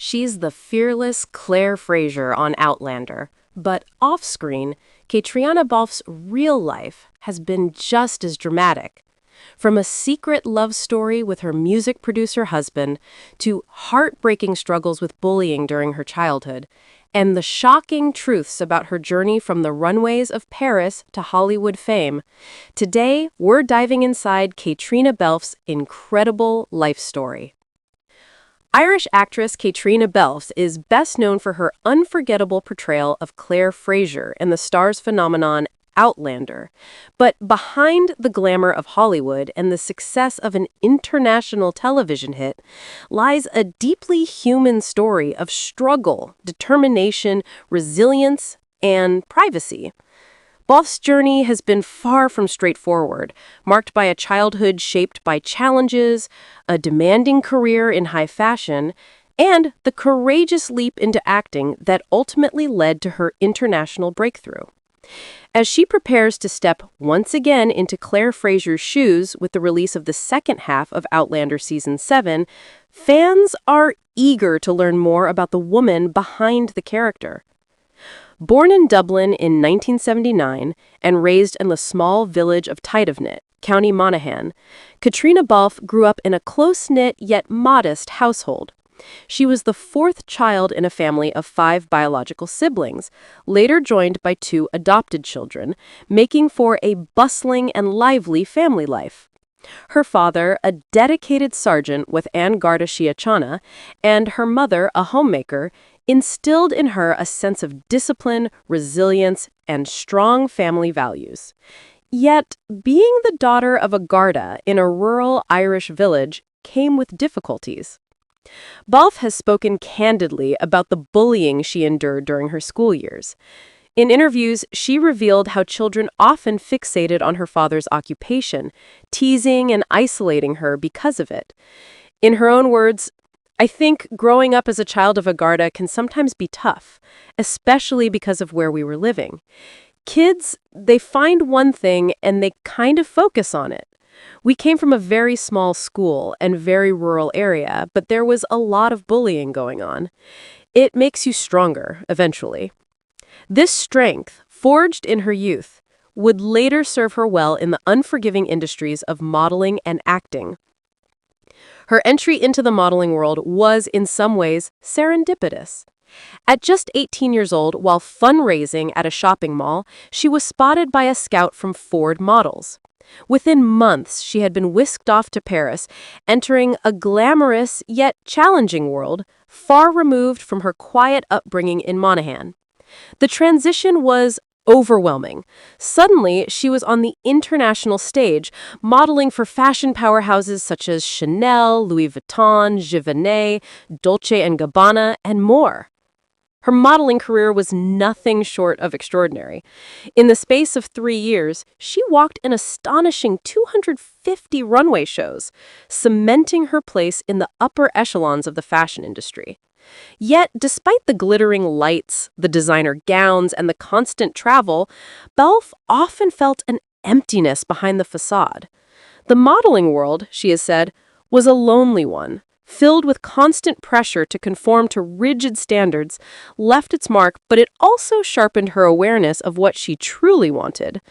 She's the fearless Claire Fraser on Outlander. But off-screen, Caitriona Balfe's real life has been just as dramatic. From a secret love story with her music producer husband to heartbreaking struggles with bullying during her childhood, and the shocking truths about her journey from the runways of Paris to Hollywood fame. Today, we're diving inside Caitriona Balfe's incredible life story. Irish actress Caitriona Balfe is best known for her unforgettable portrayal of Claire Fraser in the Starz phenomenon Outlander. But behind the glamour of Hollywood and the success of an international television hit lies a deeply human story of struggle, determination, resilience, and privacy. Balfe's journey has been far from straightforward, marked by a childhood shaped by challenges, a demanding career in high fashion, and the courageous leap into acting that ultimately led to her international breakthrough. As she prepares to step once again into Claire Fraser's shoes with the release of the second half of Outlander Season 7, fans are eager to learn more about the woman behind the character. Born in Dublin in 1979 and raised in the small village of Tidevnet, County Monaghan, Caitriona Balfe grew up in a close-knit yet modest household. She was the fourth child in a family of 5 biological siblings, later joined by 2 adopted children, making for a bustling and lively family life. Her father, a dedicated sergeant with An Garda Síochána, and her mother, a homemaker, instilled in her a sense of discipline, resilience, and strong family values. Yet, being the daughter of a Garda in a rural Irish village came with difficulties. Balfe has spoken candidly about the bullying she endured during her school years. In interviews, she revealed how children often fixated on her father's occupation, teasing and isolating her because of it. In her own words, "I think growing up as a child of a Garda can sometimes be tough, especially because of where we were living. Kids, they find one thing and they kind of focus on it. We came from a very small school and very rural area, but there was a lot of bullying going on. It makes you stronger, eventually." This strength, forged in her youth, would later serve her well in the unforgiving industries of modeling and acting. Her entry into the modeling world was, in some ways, serendipitous. At just 18 years old, while fundraising at a shopping mall, she was spotted by a scout from Ford Models. Within months, she had been whisked off to Paris, entering a glamorous yet challenging world, far removed from her quiet upbringing in Monaghan. The transition was overwhelming. Suddenly, she was on the international stage, modeling for fashion powerhouses such as Chanel, Louis Vuitton, Givenchy, Dolce & Gabbana, and more. Her modeling career was nothing short of extraordinary. In the space of 3 years, she walked an astonishing 250 runway shows, cementing her place in the upper echelons of the fashion industry. Yet, despite the glittering lights, the designer gowns, and the constant travel, Balfe often felt an emptiness behind the facade. The modeling world, she has said, was a lonely one, filled with constant pressure to conform to rigid standards, left its mark, but it also sharpened her awareness of what she truly wanted,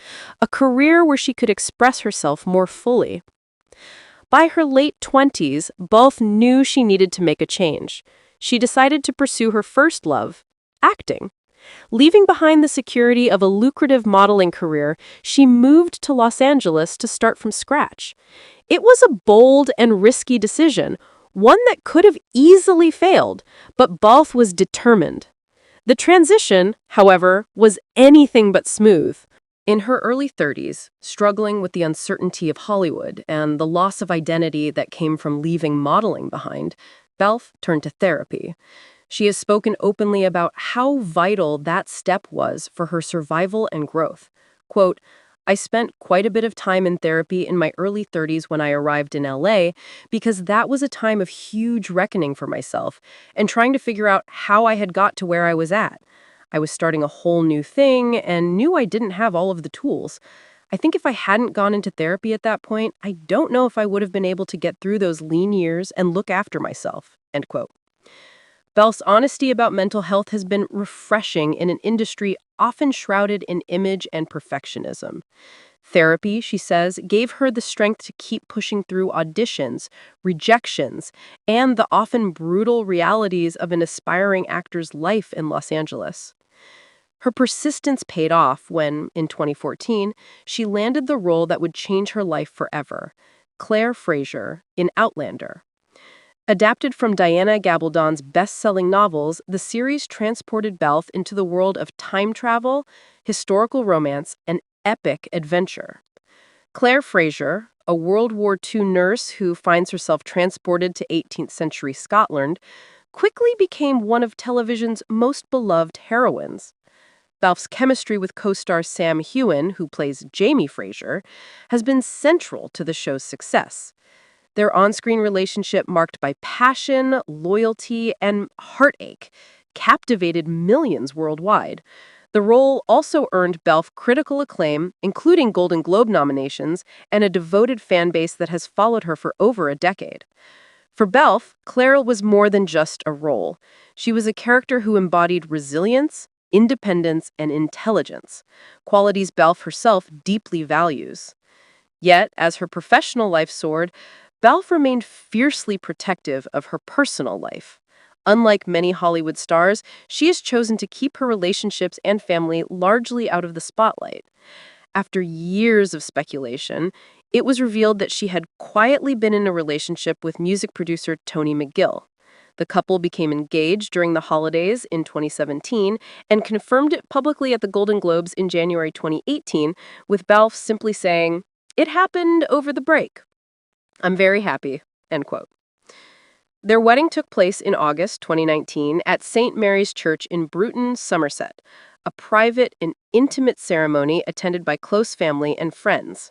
a career where she could express herself more fully. By her late 20s, Balfe knew she needed to make a change. She decided to pursue her first love, acting. Leaving behind the security of a lucrative modeling career, she moved to Los Angeles to start from scratch. It was a bold and risky decision, one that could have easily failed, but Balfe was determined. The transition, however, was anything but smooth. In her early 30s, struggling with the uncertainty of Hollywood and the loss of identity that came from leaving modeling behind, Balfe turned to therapy. She has spoken openly about how vital that step was for her survival and growth. Quote, "I spent quite a bit of time in therapy in my early 30s when I arrived in LA because that was a time of huge reckoning for myself and trying to figure out how I had got to where I was at. I was starting a whole new thing and knew I didn't have all of the tools. I think if I hadn't gone into therapy at that point, I don't know if I would have been able to get through those lean years and look after myself." End quote. Belf's honesty about mental health has been refreshing in an industry often shrouded in image and perfectionism. Therapy, she says, gave her the strength to keep pushing through auditions, rejections, and the often brutal realities of an aspiring actor's life in Los Angeles. Her persistence paid off when, in 2014, she landed the role that would change her life forever, Claire Fraser in Outlander. Adapted from Diana Gabaldon's best-selling novels, the series transported Balfe into the world of time travel, historical romance, and epic adventure. Claire Fraser, a World War II nurse who finds herself transported to 18th century Scotland, quickly became one of television's most beloved heroines. Balfe's chemistry with co-star Sam Heughan, who plays Jamie Fraser, has been central to the show's success. Their on-screen relationship, marked by passion, loyalty, and heartache, captivated millions worldwide. The role also earned Balfe critical acclaim, including Golden Globe nominations, and a devoted fan base that has followed her for over a decade. For Balfe, Claire was more than just a role. She was a character who embodied resilience, independence, and intelligence, qualities Balfe herself deeply values. Yet, as her professional life soared, Balfe remained fiercely protective of her personal life. Unlike many Hollywood stars, she has chosen to keep her relationships and family largely out of the spotlight. After years of speculation, it was revealed that she had quietly been in a relationship with music producer Tony McGill. The couple became engaged during the holidays in 2017 and confirmed it publicly at the Golden Globes in January 2018, with Balfe simply saying, "It happened over the break. I'm very happy," end quote. Their wedding took place in August 2019 at St. Mary's Church in Bruton, Somerset, a private and intimate ceremony attended by close family and friends.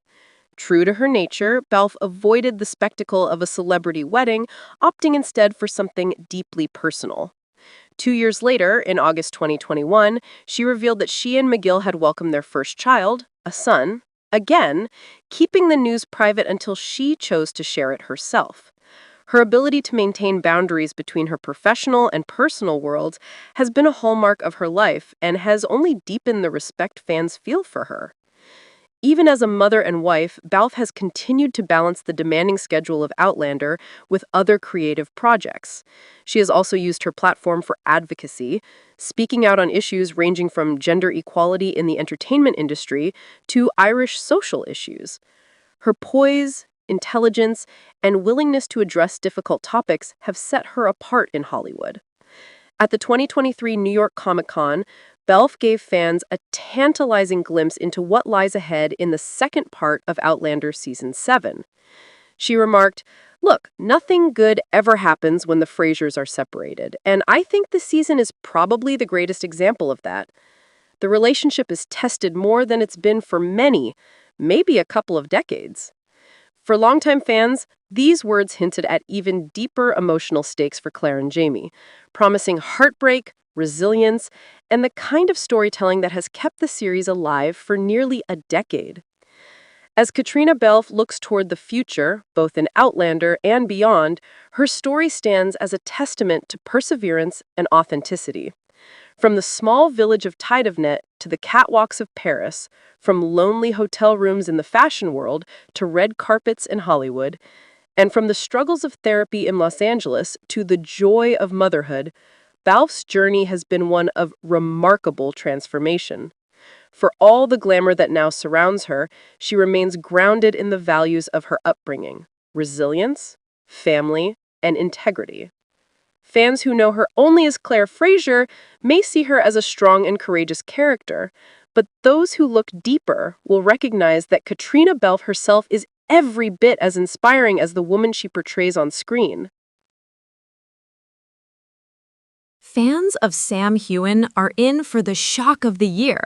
True to her nature, Balfe avoided the spectacle of a celebrity wedding, opting instead for something deeply personal. 2 years later, in August 2021, she revealed that she and McGill had welcomed their first child, a son, again, keeping the news private until she chose to share it herself. Her ability to maintain boundaries between her professional and personal worlds has been a hallmark of her life and has only deepened the respect fans feel for her. Even as a mother and wife, Balfe has continued to balance the demanding schedule of Outlander with other creative projects. She has also used her platform for advocacy, speaking out on issues ranging from gender equality in the entertainment industry to Irish social issues. Her poise, intelligence, and willingness to address difficult topics have set her apart in Hollywood. At the 2023 New York Comic Con, Balfe gave fans a tantalizing glimpse into what lies ahead in the second part of Outlander Season 7. She remarked, "Look, nothing good ever happens when the Frasers are separated, and I think this season is probably the greatest example of that. The relationship is tested more than it's been for many, maybe a couple of decades." For longtime fans, these words hinted at even deeper emotional stakes for Claire and Jamie, promising heartbreak, resilience, and the kind of storytelling that has kept the series alive for nearly a decade. As Caitriona Balfe looks toward the future, both in Outlander and beyond, her story stands as a testament to perseverance and authenticity. From the small village of Tidevnet to the catwalks of Paris, from lonely hotel rooms in the fashion world to red carpets in Hollywood, and from the struggles of therapy in Los Angeles to the joy of motherhood, Balfe's journey has been one of remarkable transformation. For all the glamour that now surrounds her, she remains grounded in the values of her upbringing: resilience, family, and integrity. Fans who know her only as Claire Fraser may see her as a strong and courageous character, but those who look deeper will recognize that Caitriona Balfe herself is every bit as inspiring as the woman she portrays on screen. Fans of Sam Heughan are in for the shock of the year.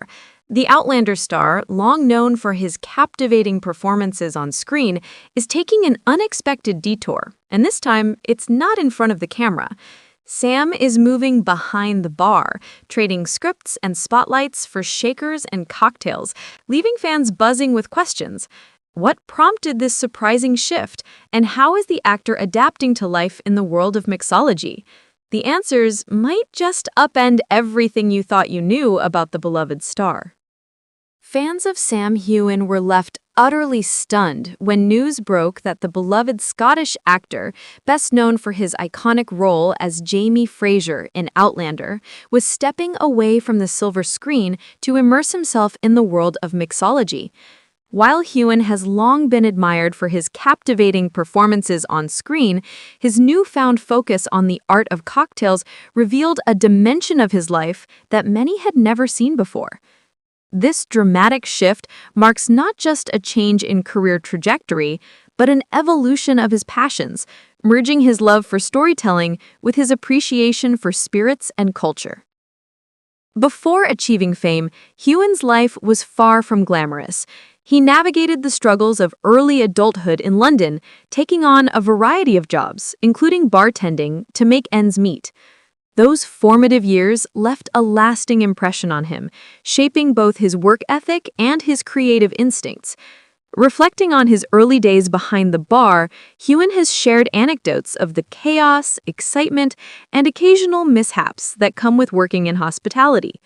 The Outlander star, long known for his captivating performances on screen, is taking an unexpected detour, and this time it's not in front of the camera. Sam is moving behind the bar, trading scripts and spotlights for shakers and cocktails, leaving fans buzzing with questions. What prompted this surprising shift, and how is the actor adapting to life in the world of mixology? The answers might just upend everything you thought you knew about the beloved star. Fans of Sam Heughan were left utterly stunned when news broke that the beloved Scottish actor, best known for his iconic role as Jamie Fraser in Outlander, was stepping away from the silver screen to immerse himself in the world of mixology. While Heughan has long been admired for his captivating performances on screen, his newfound focus on the art of cocktails revealed a dimension of his life that many had never seen before. This dramatic shift marks not just a change in career trajectory, but an evolution of his passions, merging his love for storytelling with his appreciation for spirits and culture. Before achieving fame, Heughan's life was far from glamorous. He navigated the struggles of early adulthood in London, taking on a variety of jobs, including bartending, to make ends meet. Those formative years left a lasting impression on him, shaping both his work ethic and his creative instincts. Reflecting on his early days behind the bar, Heughan has shared anecdotes of the chaos, excitement, and occasional mishaps that come with working in hospitality.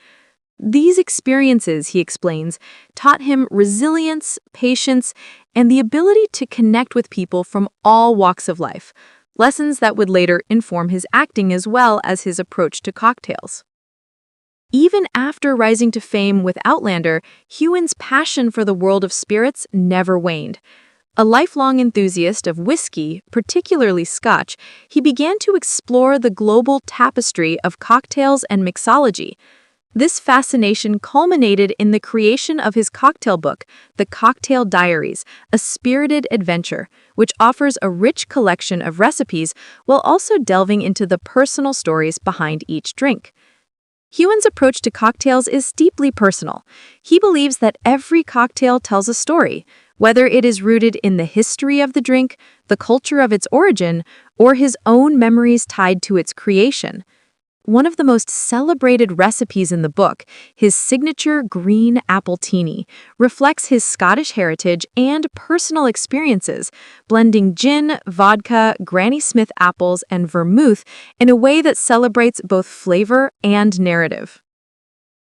These experiences, he explains, taught him resilience, patience, and the ability to connect with people from all walks of life, lessons that would later inform his acting as well as his approach to cocktails. Even after rising to fame with Outlander, Heughan's passion for the world of spirits never waned. A lifelong enthusiast of whiskey, particularly Scotch, he began to explore the global tapestry of cocktails and mixology. This fascination culminated in the creation of his cocktail book, The Cocktail Diaries, a spirited adventure, which offers a rich collection of recipes while also delving into the personal stories behind each drink. Heughan's approach to cocktails is deeply personal. He believes that every cocktail tells a story, whether it is rooted in the history of the drink, the culture of its origin, or his own memories tied to its creation. One of the most celebrated recipes in the book, his signature green appletini, reflects his Scottish heritage and personal experiences, blending gin, vodka, Granny Smith apples, and vermouth in a way that celebrates both flavor and narrative.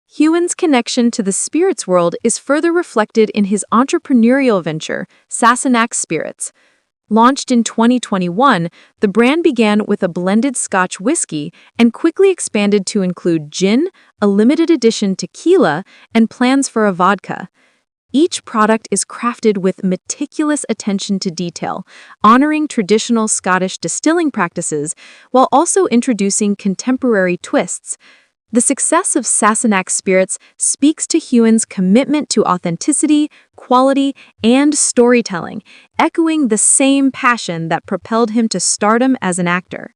Heughan's connection to the spirits world is further reflected in his entrepreneurial venture, Sassenach Spirits. Launched in 2021, the brand began with a blended Scotch whiskey and quickly expanded to include gin, a limited edition tequila, and plans for a vodka. Each product is crafted with meticulous attention to detail, honoring traditional Scottish distilling practices while also introducing contemporary twists. The success of Sassenach Spirits speaks to Heughan's commitment to authenticity, quality, and storytelling, echoing the same passion that propelled him to stardom as an actor.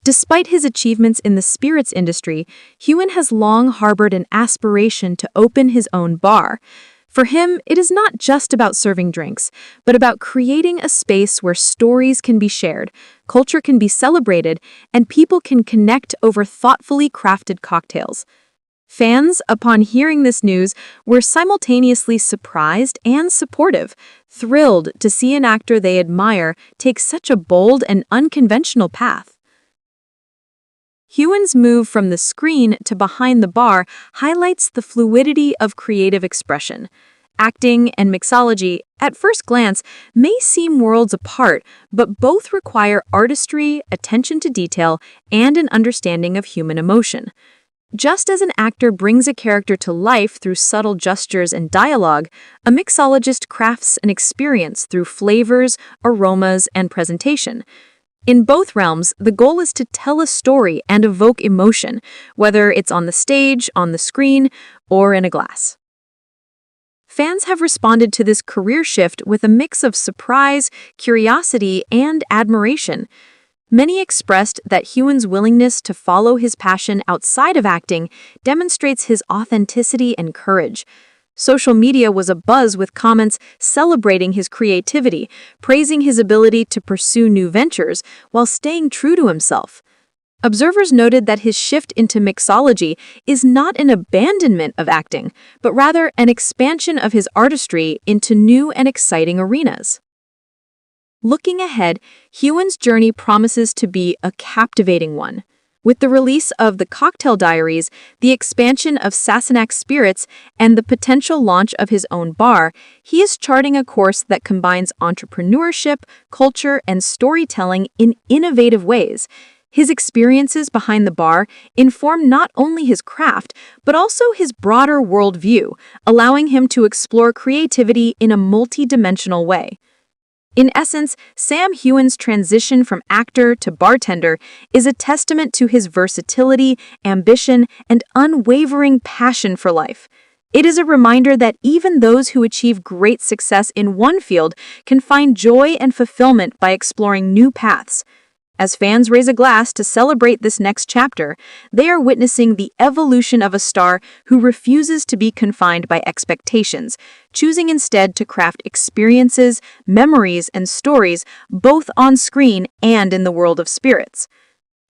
Despite his achievements in the spirits industry, Heughan has long harbored an aspiration to open his own bar. For him, it is not just about serving drinks, but about creating a space where stories can be shared, culture can be celebrated, and people can connect over thoughtfully crafted cocktails. Fans, upon hearing this news, were simultaneously surprised and supportive, thrilled to see an actor they admire take such a bold and unconventional path. Heughan's move from the screen to behind the bar highlights the fluidity of creative expression. Acting and mixology, at first glance, may seem worlds apart, but both require artistry, attention to detail, and an understanding of human emotion. Just as an actor brings a character to life through subtle gestures and dialogue, a mixologist crafts an experience through flavors, aromas, and presentation. In both realms, the goal is to tell a story and evoke emotion, whether it's on the stage, on the screen, or in a glass. Fans have responded to this career shift with a mix of surprise, curiosity, and admiration. Many expressed that Heughan's willingness to follow his passion outside of acting demonstrates his authenticity and courage. Social media was abuzz with comments celebrating his creativity, praising his ability to pursue new ventures while staying true to himself. Observers noted that his shift into mixology is not an abandonment of acting, but rather an expansion of his artistry into new and exciting arenas. Looking ahead, Heughan's journey promises to be a captivating one. With the release of the Cocktail Diaries, the expansion of Sassenach's spirits, and the potential launch of his own bar, he is charting a course that combines entrepreneurship, culture, and storytelling in innovative ways. His experiences behind the bar inform not only his craft, but also his broader worldview, allowing him to explore creativity in a multidimensional way. In essence, Sam Heughan's transition from actor to bartender is a testament to his versatility, ambition, and unwavering passion for life. It is a reminder that even those who achieve great success in one field can find joy and fulfillment by exploring new paths. As fans raise a glass to celebrate this next chapter, they are witnessing the evolution of a star who refuses to be confined by expectations, choosing instead to craft experiences, memories, and stories both on screen and in the world of spirits.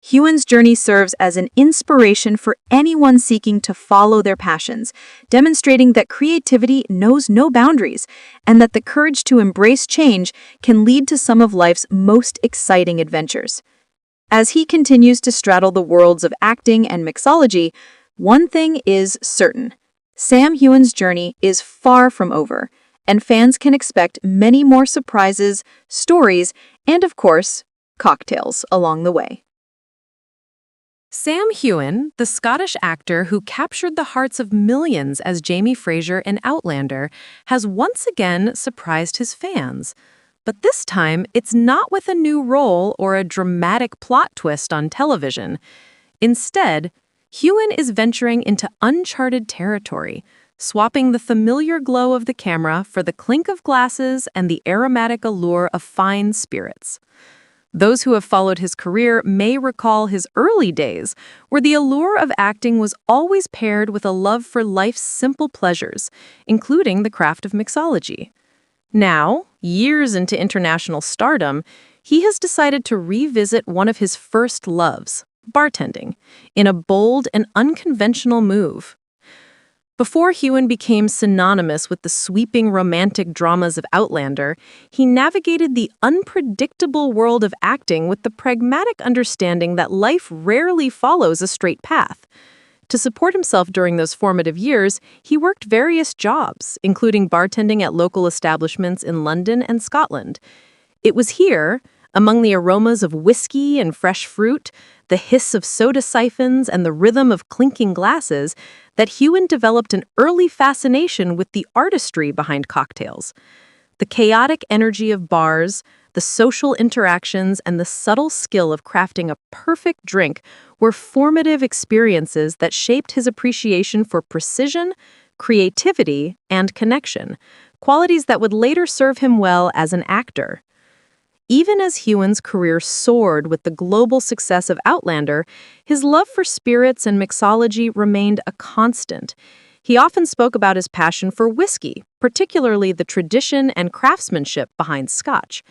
Heughan's journey serves as an inspiration for anyone seeking to follow their passions, demonstrating that creativity knows no boundaries and that the courage to embrace change can lead to some of life's most exciting adventures. As he continues to straddle the worlds of acting and mixology, one thing is certain: Sam Heughan's journey is far from over, and fans can expect many more surprises, stories, and, of course, cocktails along the way. Sam Heughan, the Scottish actor who captured the hearts of millions as Jamie Fraser in Outlander, has once again surprised his fans. But this time, it's not with a new role or a dramatic plot twist on television. Instead, Heughan is venturing into uncharted territory, swapping the familiar glow of the camera for the clink of glasses and the aromatic allure of fine spirits. Those who have followed his career may recall his early days, where the allure of acting was always paired with a love for life's simple pleasures, including the craft of mixology. Now, years into international stardom, he has decided to revisit one of his first loves, bartending, in a bold and unconventional move. Before Heughan became synonymous with the sweeping romantic dramas of Outlander, he navigated the unpredictable world of acting with the pragmatic understanding that life rarely follows a straight path. To support himself during those formative years, he worked various jobs, including bartending at local establishments in London and Scotland. It was here, among the aromas of whiskey and fresh fruit, the hiss of soda siphons, and the rhythm of clinking glasses, that Heughan developed an early fascination with the artistry behind cocktails. The chaotic energy of bars, the social interactions, and the subtle skill of crafting a perfect drink were formative experiences that shaped his appreciation for precision, creativity, and connection, qualities that would later serve him well as an actor. Even as Heughan's career soared with the global success of Outlander, his love for spirits and mixology remained a constant. He often spoke about his passion for whiskey, particularly the tradition and craftsmanship behind Scotch,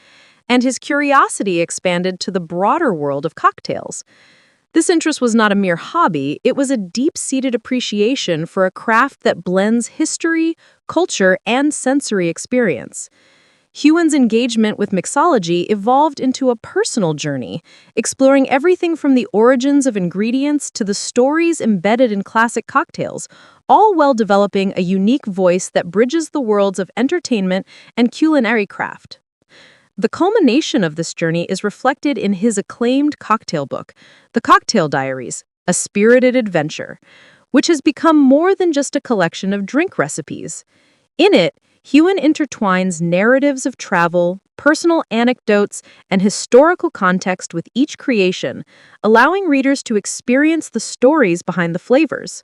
and his curiosity expanded to the broader world of cocktails. This interest was not a mere hobby, it was a deep-seated appreciation for a craft that blends history, culture, and sensory experience. Heughan's engagement with mixology evolved into a personal journey, exploring everything from the origins of ingredients to the stories embedded in classic cocktails, all while developing a unique voice that bridges the worlds of entertainment and culinary craft. The culmination of this journey is reflected in his acclaimed cocktail book, The Cocktail Diaries, A Spirited Adventure, which has become more than just a collection of drink recipes. In it, Heughan intertwines narratives of travel, personal anecdotes, and historical context with each creation, allowing readers to experience the stories behind the flavors.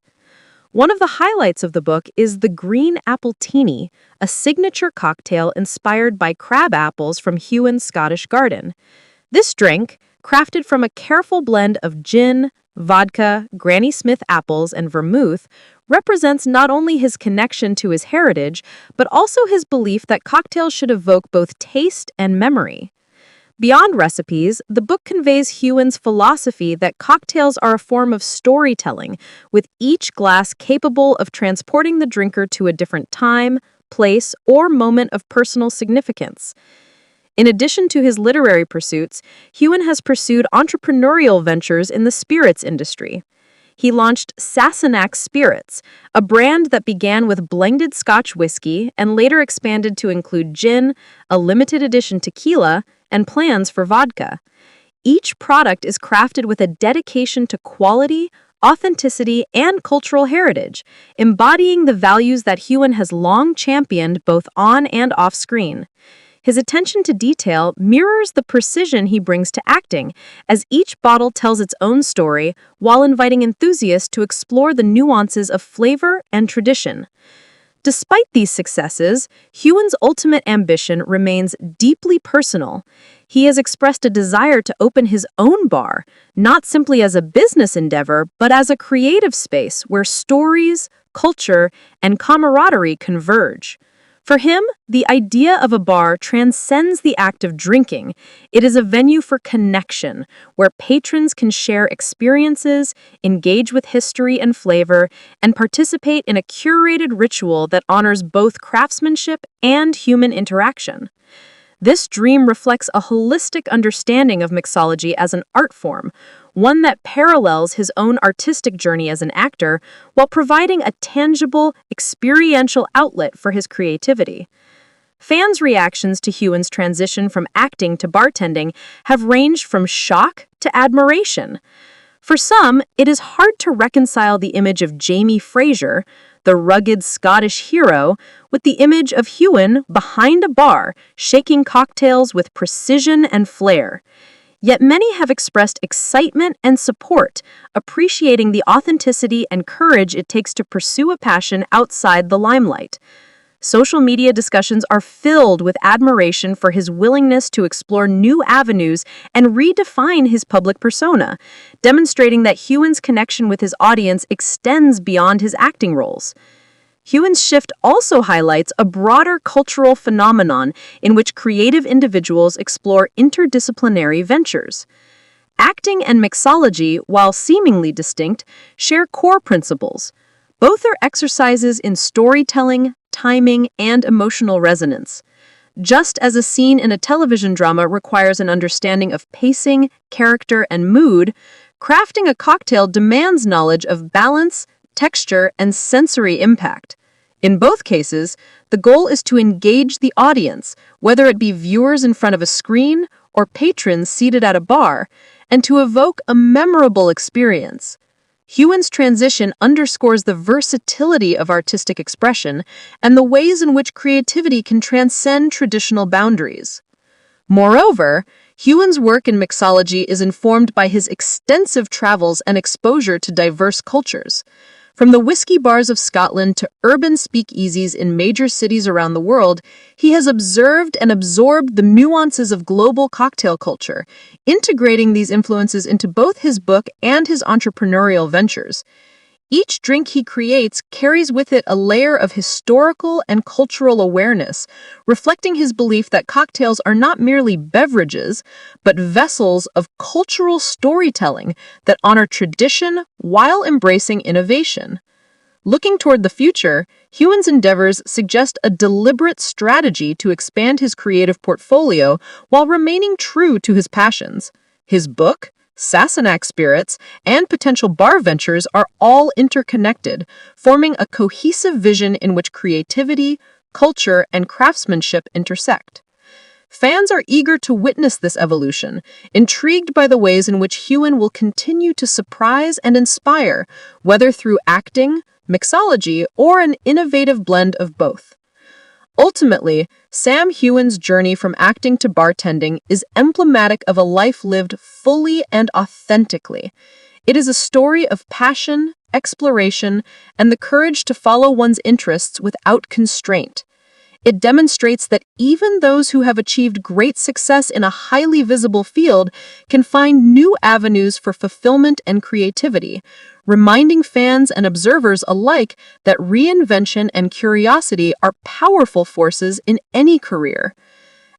One of the highlights of the book is the Green Apple Teeny, a signature cocktail inspired by crab apples from Heughan's Scottish garden. This drink, crafted from a careful blend of gin, vodka, Granny Smith apples, and vermouth, represents not only his connection to his heritage, but also his belief that cocktails should evoke both taste and memory. Beyond recipes, the book conveys Heughan's philosophy that cocktails are a form of storytelling, with each glass capable of transporting the drinker to a different time, place, or moment of personal significance. In addition to his literary pursuits, Heughan has pursued entrepreneurial ventures in the spirits industry. He launched Sassenach Spirits, a brand that began with blended Scotch whiskey and later expanded to include gin, a limited edition tequila, and plans for vodka. Each product is crafted with a dedication to quality, authenticity, and cultural heritage, embodying the values that Heughan has long championed both on and off screen. His attention to detail mirrors the precision he brings to acting, as each bottle tells its own story while inviting enthusiasts to explore the nuances of flavor and tradition. Despite these successes, Heughan's ultimate ambition remains deeply personal. He has expressed a desire to open his own bar, not simply as a business endeavor, but as a creative space where stories, culture, and camaraderie converge. For him, the idea of a bar transcends the act of drinking. It is a venue for connection, where patrons can share experiences, engage with history and flavor, and participate in a curated ritual that honors both craftsmanship and human interaction. This dream reflects a holistic understanding of mixology as an art form, one that parallels his own artistic journey as an actor while providing a tangible, experiential outlet for his creativity. Fans' reactions to Heughan's transition from acting to bartending have ranged from shock to admiration. For some, it is hard to reconcile the image of Jamie Fraser, the rugged Scottish hero, with the image of Heughan behind a bar, shaking cocktails with precision and flair. Yet many have expressed excitement and support, appreciating the authenticity and courage it takes to pursue a passion outside the limelight. Social media discussions are filled with admiration for his willingness to explore new avenues and redefine his public persona, demonstrating that Heughan's connection with his audience extends beyond his acting roles. Heughan's shift also highlights a broader cultural phenomenon in which creative individuals explore interdisciplinary ventures. Acting and mixology, while seemingly distinct, share core principles. Both are exercises in storytelling, timing, and emotional resonance. Just as a scene in a television drama requires an understanding of pacing, character, and mood, crafting a cocktail demands knowledge of balance, texture, and sensory impact. In both cases, the goal is to engage the audience, whether it be viewers in front of a screen or patrons seated at a bar, and to evoke a memorable experience. Heughan's transition underscores the versatility of artistic expression and the ways in which creativity can transcend traditional boundaries. Moreover, Heughan's work in mixology is informed by his extensive travels and exposure to diverse cultures. From the whiskey bars of Scotland to urban speakeasies in major cities around the world, he has observed and absorbed the nuances of global cocktail culture, integrating these influences into both his book and his entrepreneurial ventures. Each drink he creates carries with it a layer of historical and cultural awareness, reflecting his belief that cocktails are not merely beverages, but vessels of cultural storytelling that honor tradition while embracing innovation. Looking toward the future, Heughan's endeavors suggest a deliberate strategy to expand his creative portfolio while remaining true to his passions. His book, Sassenach Spirits, and potential bar ventures are all interconnected, forming a cohesive vision in which creativity, culture, and craftsmanship intersect. Fans are eager to witness this evolution, intrigued by the ways in which Heughan will continue to surprise and inspire, whether through acting, mixology, or an innovative blend of both. Ultimately, Sam Heughan's journey from acting to bartending is emblematic of a life lived fully and authentically. It is a story of passion, exploration, and the courage to follow one's interests without constraint. It demonstrates that even those who have achieved great success in a highly visible field can find new avenues for fulfillment and creativity, reminding fans and observers alike that reinvention and curiosity are powerful forces in any career.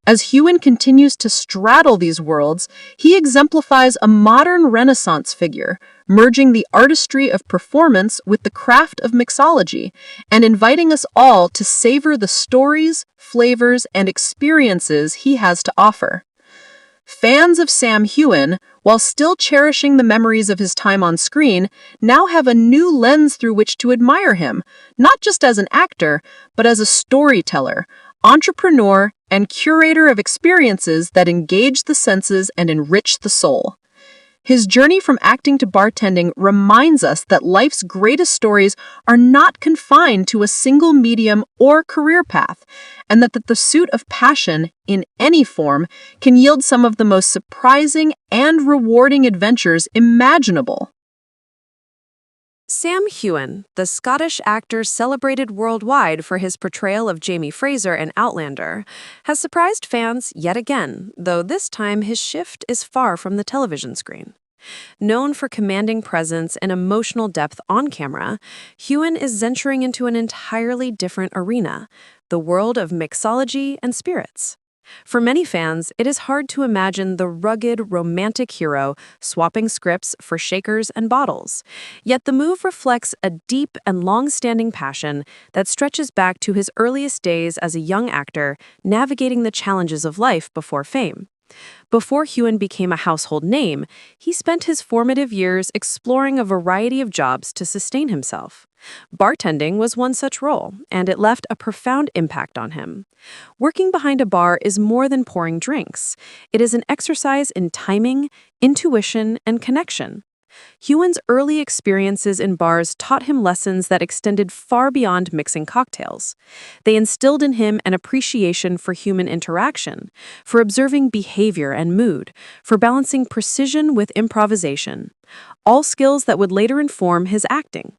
As Heughan continues to straddle these worlds, he exemplifies a modern Renaissance figure, merging the artistry of performance with the craft of mixology, and inviting us all to savor the stories, flavors, and experiences he has to offer. Fans of Sam Heughan, while still cherishing the memories of his time on screen, now have a new lens through which to admire him, not just as an actor, but as a storyteller, entrepreneur, and curator of experiences that engage the senses and enrich the soul. His journey from acting to bartending reminds us that life's greatest stories are not confined to a single medium or career path, and that the pursuit of passion, in any form, can yield some of the most surprising and rewarding adventures imaginable. Sam Heughan, the Scottish actor celebrated worldwide for his portrayal of Jamie Fraser in Outlander, has surprised fans yet again, though this time his shift is far from the television screen. Known for commanding presence and emotional depth on camera, Heughan is venturing into an entirely different arena, the world of mixology and spirits. For many fans, it is hard to imagine the rugged, romantic hero swapping scripts for shakers and bottles. Yet the move reflects a deep and long-standing passion that stretches back to his earliest days as a young actor navigating the challenges of life before fame. Before Heughan became a household name, he spent his formative years exploring a variety of jobs to sustain himself. Bartending was one such role, and it left a profound impact on him. Working behind a bar is more than pouring drinks. It is an exercise in timing, intuition, and connection. Heughan's early experiences in bars taught him lessons that extended far beyond mixing cocktails. They instilled in him an appreciation for human interaction, for observing behavior and mood, for balancing precision with improvisation, all skills that would later inform his acting.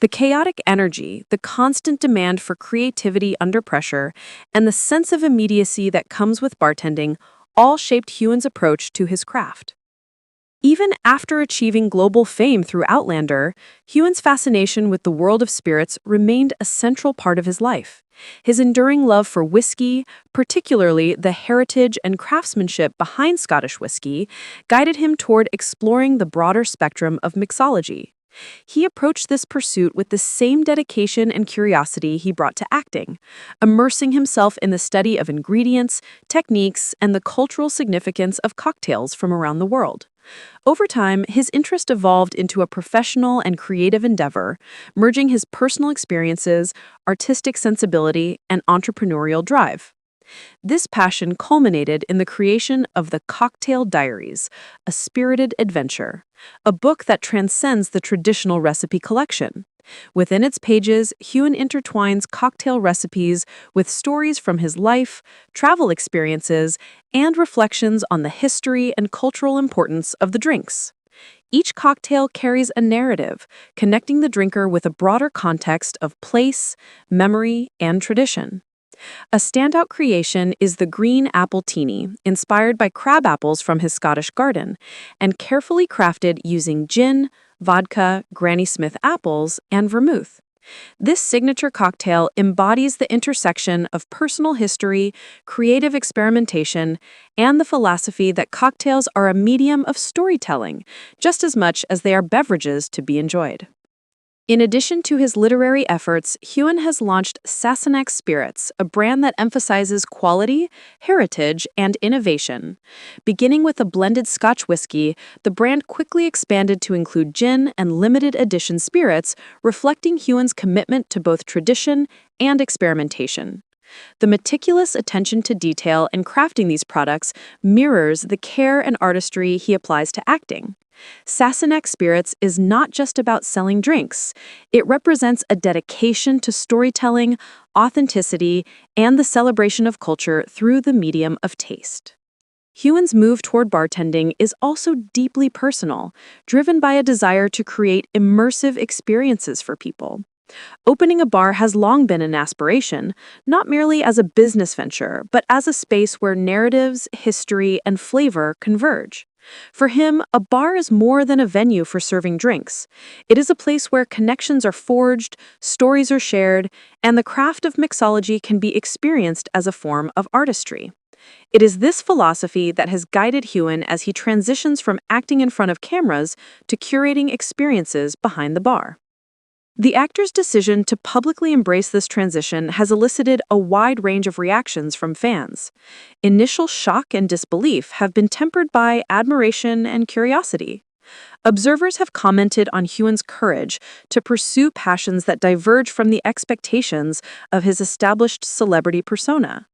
The chaotic energy, the constant demand for creativity under pressure, and the sense of immediacy that comes with bartending all shaped Heughan's approach to his craft. Even after achieving global fame through Outlander, Heughan's fascination with the world of spirits remained a central part of his life. His enduring love for whiskey, particularly the heritage and craftsmanship behind Scottish whiskey, guided him toward exploring the broader spectrum of mixology. He approached this pursuit with the same dedication and curiosity he brought to acting, immersing himself in the study of ingredients, techniques, and the cultural significance of cocktails from around the world. Over time, his interest evolved into a professional and creative endeavor, merging his personal experiences, artistic sensibility, and entrepreneurial drive. This passion culminated in the creation of the Cocktail Diaries, a spirited adventure, a book that transcends the traditional recipe collection. Within its pages, Heughan intertwines cocktail recipes with stories from his life, travel experiences, and reflections on the history and cultural importance of the drinks. Each cocktail carries a narrative, connecting the drinker with a broader context of place, memory, and tradition. A standout creation is the Green Apple Teeny, inspired by crab apples from his Scottish garden, and carefully crafted using gin, vodka, Granny Smith apples, and vermouth. This signature cocktail embodies the intersection of personal history, creative experimentation, and the philosophy that cocktails are a medium of storytelling, just as much as they are beverages to be enjoyed. In addition to his literary efforts, Heughan has launched Sassenach Spirits, a brand that emphasizes quality, heritage, and innovation. Beginning with a blended Scotch whiskey, the brand quickly expanded to include gin and limited edition spirits, reflecting Heughan's commitment to both tradition and experimentation. The meticulous attention to detail in crafting these products mirrors the care and artistry he applies to acting. Sassenach Spirits is not just about selling drinks. It represents a dedication to storytelling, authenticity, and the celebration of culture through the medium of taste. Heughan's move toward bartending is also deeply personal, driven by a desire to create immersive experiences for people. Opening a bar has long been an aspiration, not merely as a business venture, but as a space where narratives, history, and flavor converge. For him, a bar is more than a venue for serving drinks. It is a place where connections are forged, stories are shared, and the craft of mixology can be experienced as a form of artistry. It is this philosophy that has guided Heughan as he transitions from acting in front of cameras to curating experiences behind the bar. The actor's decision to publicly embrace this transition has elicited a wide range of reactions from fans. Initial shock and disbelief have been tempered by admiration and curiosity. Observers have commented on Heughan's courage to pursue passions that diverge from the expectations of his established celebrity persona.